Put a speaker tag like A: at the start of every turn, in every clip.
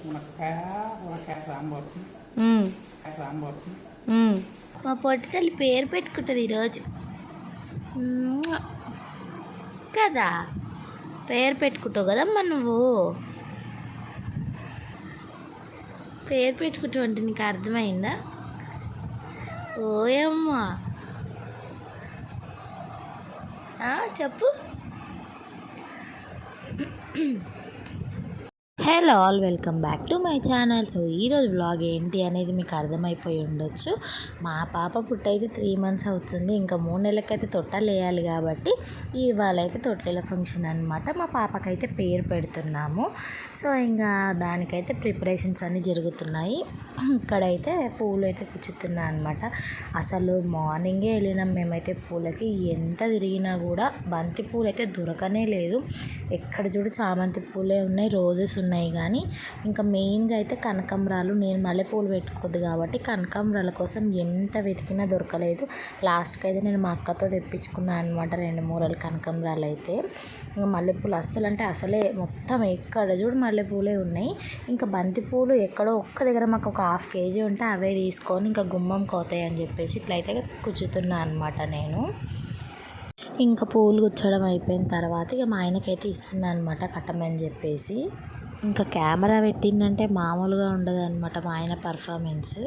A: మునక్కాయ మునక్కాయ సాంబార్ సాంబార్
B: మా పొట్టి తల్లి పేరు పెట్టుకుంటుంది ఈరోజు కదా. పేరు పెట్టుకుంటావు కదమ్మా నువ్వు. పేరు పెట్టుకుంటావు అంటే నీకు అర్థమైందా? ఓయమ్మా చెప్పు. Hello all, welcome back to my channel. So ఈరోజు వ్లాగ్ ఏంటి అనేది మీకు అర్థమైపోయి ఉండొచ్చు. మా పాప పుట్టయితే 3 months అవుతుంది. ఇంకా 3 నెలలకైతే తొట్టలు వేయాలి కాబట్టి ఇవాళ అయితే తొట్టెల ఫంక్షన్ అనమాట. మా పాపకైతే పేరు పెడుతున్నాము. సో ఇంకా దానికైతే ప్రిపరేషన్స్ అన్నీ జరుగుతున్నాయి. ఇక్కడైతే పూలు అయితే కుచ్చుతున్నాయి అనమాట. అసలు మార్నింగే వెళ్ళినాం మేమైతే పూలకి. ఎంత తిరిగినా కూడా బంతి పూలు అయితే దొరకనే లేదు. ఎక్కడ చూడు చామంతి పూలే ఉన్నాయి, రోజెస్ ఉన్నాయి. కానీ ఇంకా మెయిన్గా అయితే కనకాంబరాలు. నేను మల్లెపూలు పెట్టుకోద్దు కాబట్టి కనకాంబరాల కోసం ఎంత వెతికినా దొరకలేదు. లాస్ట్కి అయితే నేను మా అక్కతో తెప్పించుకున్నాను అనమాట 2 మూరలు కనకాంబరాలు అయితే. ఇంకా మల్లెపూలు అస్సలు అంటే అసలే మొత్తం ఎక్కడ చూడు మల్లెపూలే ఉన్నాయి. ఇంకా బంతిపూలు ఎక్కడో ఒక్క దగ్గర మాకు ఒక 1/2 kg ఉంటే అవే తీసుకొని ఇంకా గుమ్మం కోతాయి అని చెప్పేసి ఇట్లయితే కూర్చుతున్నా అనమాట నేను. ఇంకా పూలు గుచ్చడం అయిపోయిన తర్వాత ఇక మా ఆయనకైతే ఇస్తున్నాను అనమాట కట్టమని చెప్పేసి. ఇంకా కెమెరా పెట్టిందంటే మామూలుగా ఉండదు అనమాట మా ఆయన పర్ఫార్మెన్స్.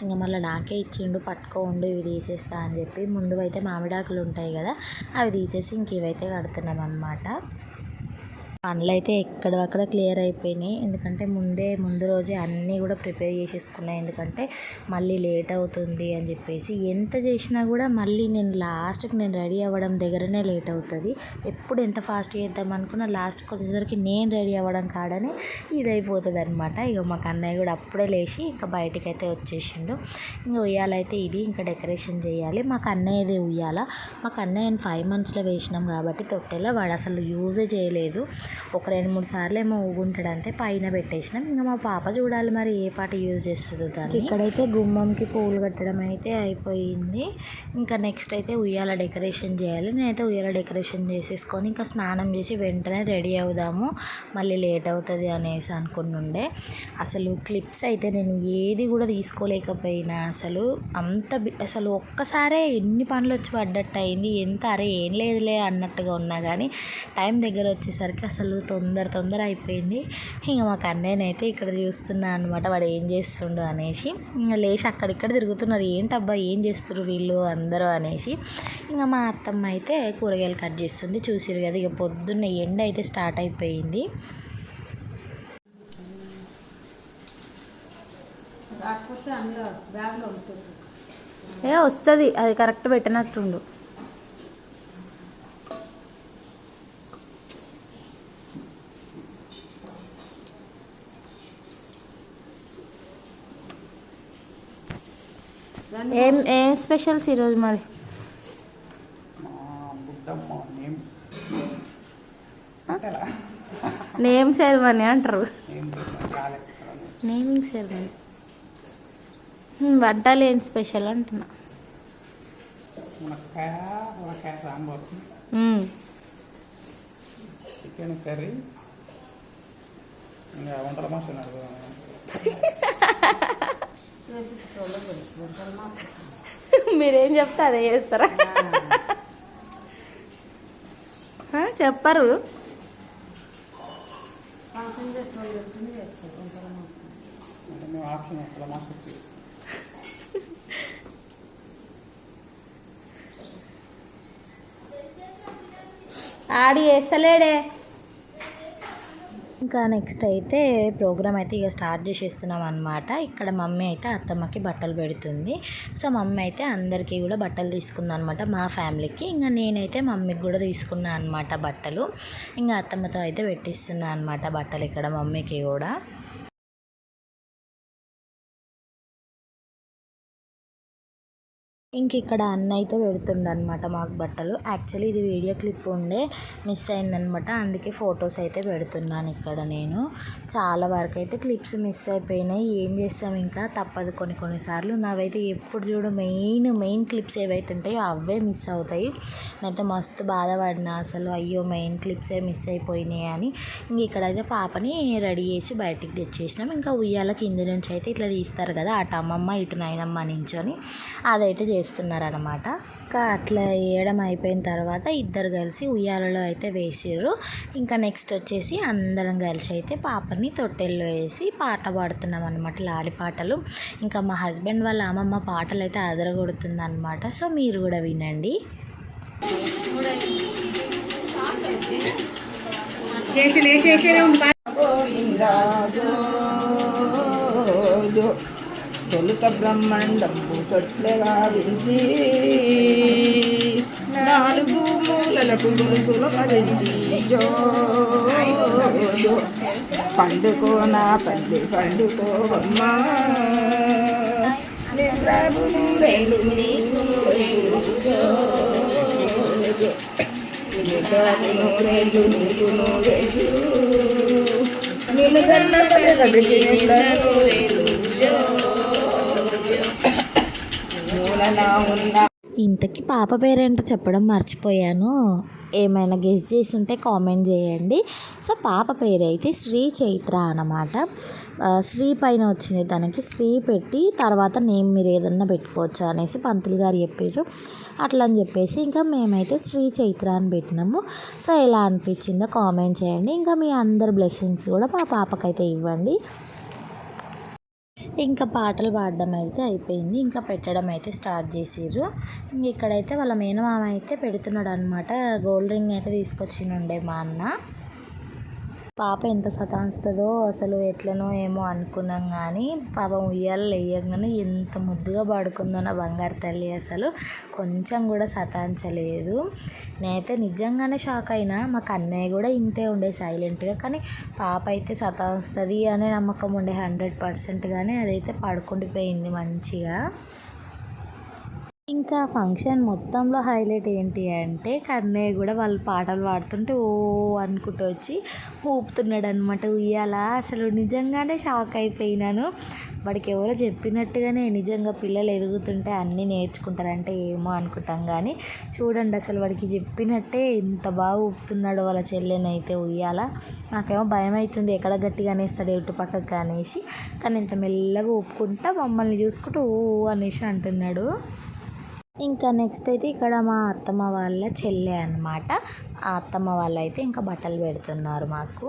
B: ఇంకా మళ్ళీ నాకే ఇచ్చిండు, పట్టుకోండు ఇవి తీసేస్తా అని చెప్పి. ముందు అయితే మామిడాకులు ఉంటాయి కదా, అవి తీసేసి ఇంక ఇవైతే కడుతున్నాం అనమాట. పనులు అయితే ఎక్కడక్కడ క్లియర్ అయిపోయినాయి. ఎందుకంటే ముందు రోజే అన్నీ కూడా ప్రిపేర్ చేసేసుకున్నాయి. ఎందుకంటే మళ్ళీ లేట్ అవుతుంది అని చెప్పేసి. ఎంత చేసినా కూడా మళ్ళీ నేను లాస్ట్కి రెడీ అవ్వడం దగ్గరనే లేట్ అవుతుంది. ఎప్పుడు ఎంత ఫాస్ట్ చేద్దాం అనుకున్నా లాస్ట్కి వచ్చేసరికి నేను రెడీ అవ్వడం కాడనే ఇదైపోతుంది అనమాట. ఇక మాకు అన్నయ్య కూడా అప్పుడే లేచి ఇంకా బయటికి అయితే వచ్చేసిండు. ఇంకా ఉయ్యాలైతే ఇది ఇంకా డెకరేషన్ చేయాలి. మాకు అన్నయ్యదే ఉయ్యాల. మాకు అన్నయ్యని 5 monthsలో వేసినాం కాబట్టి తొట్టెలో వాడు అసలు యూజే చేయలేదు. ఒక 2-3 సార్లు ఏమో ఊగుంటాడు అంతే, పైన పెట్టేసినాం. ఇంకా మా పాప చూడాలి మరి ఏ పాట యూజ్ చేస్తుందో దాన్ని. ఇక్కడైతే గుమ్మంకి పూలు కట్టడం అయితే అయిపోయింది. ఇంకా నెక్స్ట్ అయితే ఉయ్యాల డెకరేషన్ చేయాలి. నేనైతే ఉయ్యాల డెకరేషన్ చేసేసుకొని ఇంకా స్నానం చేసి వెంటనే రెడీ అవుదాము, మళ్ళీ లేట్ అవుతుంది అనేసి అనుకున్నుండే. అసలు క్లిప్స్ అయితే నేను ఏది కూడా తీసుకోలేకపోయినా. అసలు ఒక్కసారే ఎన్ని పనులు వచ్చి పడ్డట్టు అయింది. అరే ఏం లేదులే అన్నట్టుగా ఉన్నా కానీ టైం దగ్గర వచ్చేసరికి అసలు తొందర అయిపోయింది. ఇంకా మాకు అన్నయ్యనైతే ఇక్కడ చూస్తున్నా అనమాట, వాడు ఏం చేస్తుండు అనేసి. ఇంకా లేచి అక్కడిక్కడ తిరుగుతున్నారు, ఏంటబ్బా ఏం చేస్తున్నారు వీళ్ళు అందరూ అనేసి. ఇంకా మా అత్తమ్మ అయితే కూరగాయలు కట్ చేస్తుంది, చూసిరు కదా. ఇక పొద్దున్న ఎండ అయితే స్టార్ట్ అయిపోయింది. వస్తుంది, అది కరెక్ట్ పెట్టినట్టుండు. ఏం స్పెషల్స్ ఈరోజు మరి? నేమ్ సెరమనీ అంటారు, నేమింగ్ సెరమనీ. వంటలు ఏం స్పెషల్ అంటున్నా?
A: సాంబార్, చికెన్ కర్రీ, వంటల మసాలా.
B: మీరేం చెప్తే అదే చేస్తారా? చెప్పరు. ఆడి వేస్తలేడే. ఇంకా నెక్స్ట్ అయితే ప్రోగ్రామ్ అయితే ఇక స్టార్ట్ చేసేస్తున్నాం అనమాట. ఇక్కడ మమ్మీ అయితే అత్తమ్మకి బట్టలు పెడుతుంది. సో మమ్మీ అయితే అందరికీ కూడా బట్టలు తీసుకుంది అనమాట, మా ఫ్యామిలీకి. ఇంకా నేనైతే మమ్మీకి కూడా తీసుకున్నాను అనమాట బట్టలు. ఇంకా అత్తమ్మతో అయితే పెట్టిస్తున్నాను అనమాట బట్టలు ఇక్కడ మమ్మీకి కూడా. ఇంక ఇక్కడ అన్న అయితే పెడుతుండనమాట మాకు బట్టలు. యాక్చువల్లీ ఇది వీడియో క్లిప్ ఉండే మిస్ అయిందనమాట. అందుకే ఫొటోస్ అయితే పెడుతున్నాను ఇక్కడ నేను. చాలా వరకు అయితే క్లిప్స్ మిస్ అయిపోయినాయి. ఏం చేస్తాం, ఇంకా తప్పదు కొన్నిసార్లు. నావైతే ఎప్పుడు చూడు మెయిన్ క్లిప్స్ ఏవైతే ఉంటాయో అవే మిస్ అవుతాయి. నేనైతే మస్తు బాధపడినా అసలు, అయ్యో మెయిన్ క్లిప్సే మిస్ అయిపోయినాయి అని. ఇంక ఇక్కడైతే పాపని రెడీ చేసి బయటికి తెచ్చేసినాం. ఇంకా ఉయ్యాల కింద నుంచి అయితే ఇట్లా తీస్తారు కదా, అటు అమ్మమ్మ ఇటు నాయనమ్మ నించొని అదైతే చేస్తున్నారనమాట. ఇంకా అట్లా వేయడం అయిపోయిన తర్వాత ఇద్దరు కలిసి ఉయ్యాలలో అయితే వేసిర్రు. ఇంకా నెక్స్ట్ వచ్చేసి అందరం కలిసి అయితే పాపని తొట్టెల్లో వేసి పాట పాడుతున్నాం అనమాట, లాలి పాటలు. ఇంకా మా హస్బెండ్ వాళ్ళ అమ్మమ్మ పాటలు అయితే అదరగొడుతుంది అనమాట. సో మీరు కూడా వినండి.
C: తొలుత బ్రహ్మాండంబు తొట్లెగా వించి నాలుగు మూలలకు గొలుసులు పదించి పండుకో నా తల్లి పండుకోవమ్మా, నిద్రాగు నూరేళ్ళు నిద్రాగు నూరేళ్ళు నీకు నూరేళ్ళు నిలుగల్ల తల్లిదండ్రికి
B: ఇంతకీ పాప పేరేంటో చెప్పడం మర్చిపోయాను. ఏమైనా గెస్ చేసి ఉంటే కామెంట్ చేయండి. సో పాప పేరు అయితే శ్రీ చైత్ర అన్నమాట. శ్రీ పైన వచ్చింది తనకి, శ్రీ పెట్టి తర్వాత నేమ్ మీరు ఏదన్నా పెట్టుకోవచ్చు అనేసి పంతులు గారు చెప్పారు. అట్లా అని చెప్పేసి ఇంకా మేమైతే శ్రీ చైత్ర అని పెట్టినాము. సో ఎలా అనిపించిందో కామెంట్ చేయండి. ఇంకా మీ అందరి బ్లెస్సింగ్స్ కూడా మా పాపకైతే ఇవ్వండి. ఇంకా పాటలు పాడడం అయితే అయిపోయింది. ఇంకా పెట్టడం అయితే స్టార్ట్ చేసిర్రు. ఇంక ఇక్కడైతే వాళ్ళ మేనమామ అయితే పెడుతున్నాడు అనమాట. గోల్డ్ రింగ్ అయితే తీసుకొచ్చిండే మా అన్న. పాప ఎంత సతాయిస్తుందో అసలు, ఎట్లనో ఏమో అనుకున్నాం. కానీ పాపం ఉయ్యాల వేయగానే ఎంత ముద్దుగా పడుకుందో నా బంగారు తల్లి. అసలు కొంచెం కూడా సతాయించలేదు. నేనైతే నిజంగానే షాక్ అయినా. మాకు అన్నయ్య కూడా ఇంతే ఉండే సైలెంట్గా, కానీ పాప అయితే సతాయిస్తుంది అనే నమ్మకం ఉండే 100%. కానీ అదైతే పడుకుండిపోయింది మంచిగా. ఇంకా ఫంక్షన్ మొత్తంలో హైలైట్ ఏంటి అంటే కన్నయ్య కూడా వాళ్ళు పాటలు పాడుతుంటే ఓ అనుకుంటూ వచ్చి ఊపుతున్నాడు అనమాట ఉయ్యాల. అసలు నిజంగానే షాక్ అయిపోయినాను. వాడికి ఎవరో చెప్పినట్టుగానే నిజంగా పిల్లలు ఎదుగుతుంటే అన్నీ నేర్చుకుంటారంటే ఏమో అనుకుంటాం. కానీ చూడండి అసలు వాడికి చెప్పినట్టే ఎంత బాగా ఊపుతున్నాడు వాళ్ళ చెల్లెనైతే ఉయ్యాల. నాకేమో భయం అవుతుంది, ఎక్కడ గట్టిగా అనేస్తాడు ఎటు పక్కకు అనేసి. కానీ ఇంత మెల్లగా ఊపుకుంటా మమ్మల్ని చూసుకుంటూ ఓ అనేసి అంటున్నాడు. ఇంకా నెక్స్ట్ అయితే ఇక్కడ మా అత్తమ్మ వాళ్ళ చెల్లె అనమాట. ఆ అత్తమ్మ వాళ్ళు అయితే ఇంకా బట్టలు పెడుతున్నారు మాకు.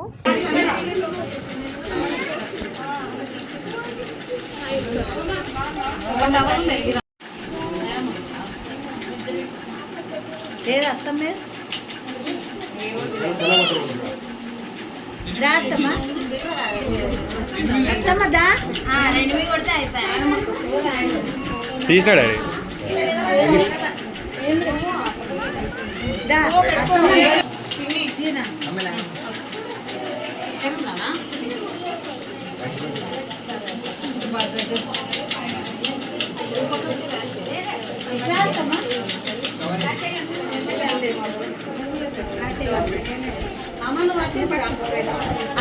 D: తీసినాడు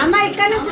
C: అమ్మ ఇక్కడ నుంచి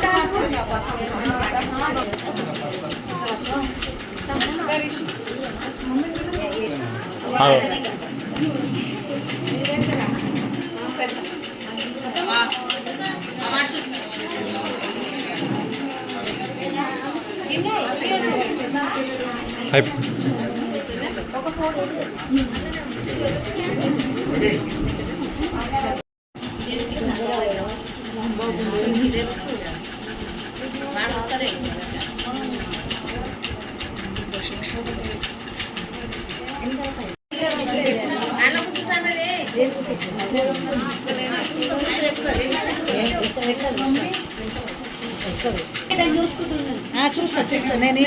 C: చూస్తా నేను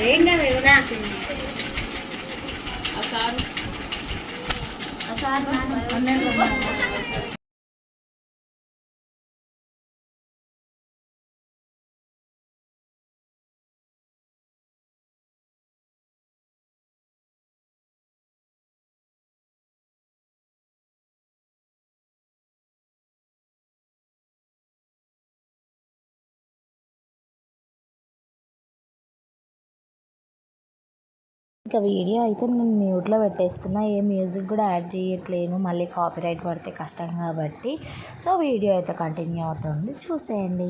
C: ఏం కాదు.
B: ఇంకా వీడియో అయితే నేను మ్యూట్లో పెట్టేస్తున్నా, ఏ మ్యూజిక్ కూడా యాడ్ చేయట్లేను, మళ్ళీ కాపీరైట్ పడితే కష్టం కాబట్టి. సో వీడియో అయితే కంటిన్యూ అవుతుంది, చూసేయండి.